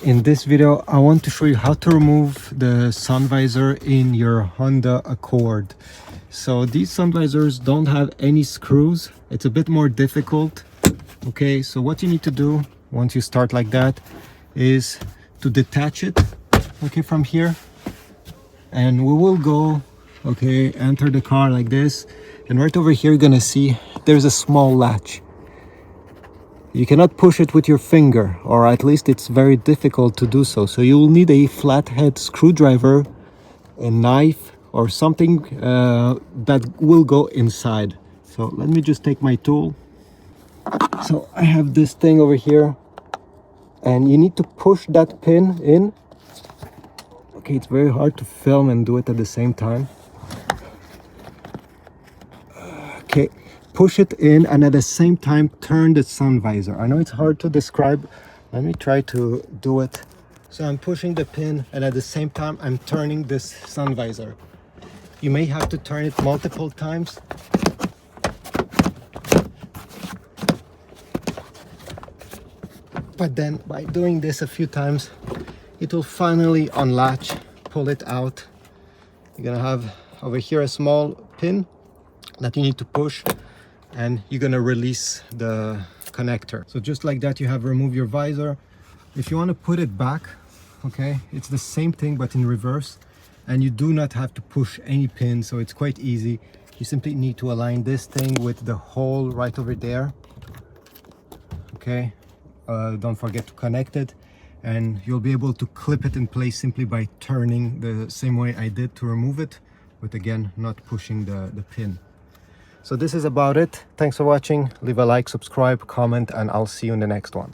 In this video, I want to show you how to remove the sun visor in your Honda Accord. So these sun visors don't have any screws. It's a bit more difficult. Okay, so what you need to do once you start like that is to detach it, okay, from here. And we will go, okay, enter the car like this. And right over here, you're gonna see there's a small latch. You cannot push it with your finger, or at least it's very difficult to do so. So you will need a flathead screwdriver, a knife, or something that will go inside. So let me just take my tool. So I have this thing over here, and you need to push that pin in. Okay, it's very hard to film and do it at the same time. Okay, push it in and at the same time turn the sun visor. I know it's hard to describe. Let me try to do it. So I'm pushing the pin and at the same time I'm turning this sun visor. You may have to turn it multiple times. But then by doing this a few times, it will finally unlatch, pull it out. You're gonna have over here a small pin that you need to push, and you're gonna release the connector. So just like that, you have removed your visor. If you want to put it back, okay, it's the same thing but in reverse, and you do not have to push any pin, so it's quite easy. You simply need to align this thing with the hole right over there. Okay, don't forget to connect it, and you'll be able to clip it in place simply by turning the same way I did to remove it, but again, not pushing the pin. So this is about it. Thanks for watching. Leave a like, subscribe, comment, and I'll see you in the next one.